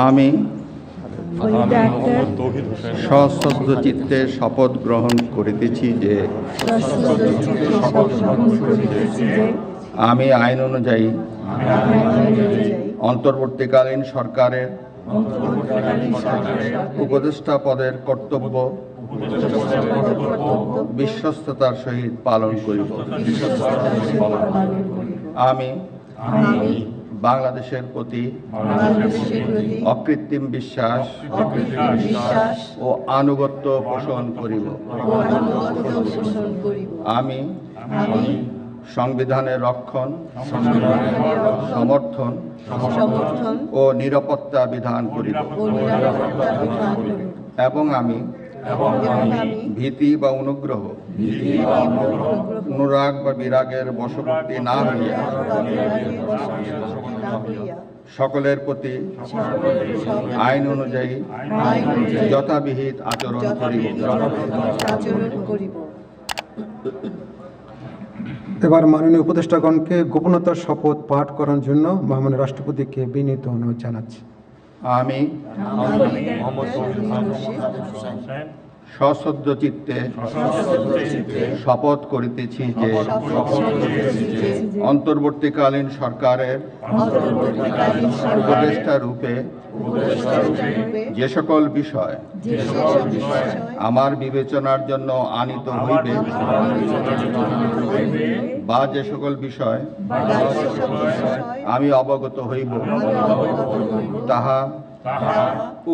আমি ডাক্তার সশ্রদ্ধ চিত্তে শপথ গ্রহণ করিতেছি যে আমি আইন অনুযায়ী অন্তর্বর্তীকালীন সরকারের উপদেষ্টা পদের কর্তব্য বিশ্বস্ততার সহিত পালন করিব। আমি বাংলাদেশের প্রতি অকৃত্রিম বিশ্বাস ও আনুগত্য পোষণ করিব। আমি সংবিধানের রক্ষণ, সমর্থন ও নিরাপত্তা বিধান করিব এবং আমি ভীতি বা অনুগ্রহ, অনুরাগ বা বিরাগের বশবর্তী না হইয়া সকলের প্রতি আইন অনুযায়ী যথাবিহিত আচরণ করিব। এবার মাননীয় উপদেষ্টাগণকে গোপনতার শপথ পাঠ করার জন্য মাননীয় রাষ্ট্রপতিকে বিনীত অনুরোধ জানাচ্ছি। আমি সশ্রদ্ধ চিত্তে শপথ করিতেছি যে অন্তর্বর্তীকালীন সরকারের উপদেষ্টা রূপে যে সকল বিষয় আমার বিবেচনার জন্য আনিত হইবে বা যে সকল বিষয় আমি অবগত হইব তাহা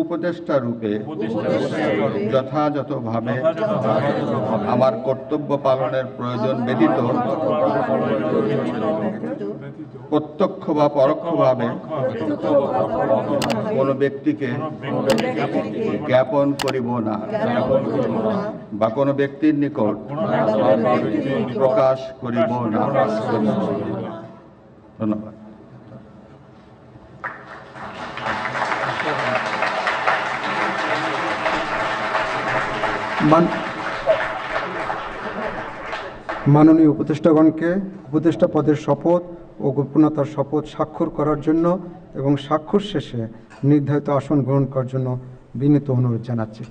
উপদেষ্টা রূপে যথাযথভাবে আমার কর্তব্য পালনের প্রয়োজন ব্যতীত প্রত্যক্ষ বা পরোক্ষভাবে কোনো ব্যক্তিকে জ্ঞাপন করিব না বা কোনো ব্যক্তির নিকট প্রকাশ করিব না। ধন্যবাদ। মাননীয় উপদেষ্টাগণকে উপদেষ্টা পদের শপথ ও গোপনতার শপথ স্বাক্ষর করার জন্য এবং স্বাক্ষর শেষে নির্ধারিত আসন গ্রহণ করার জন্য বিনীত অনুরোধ জানাচ্ছি।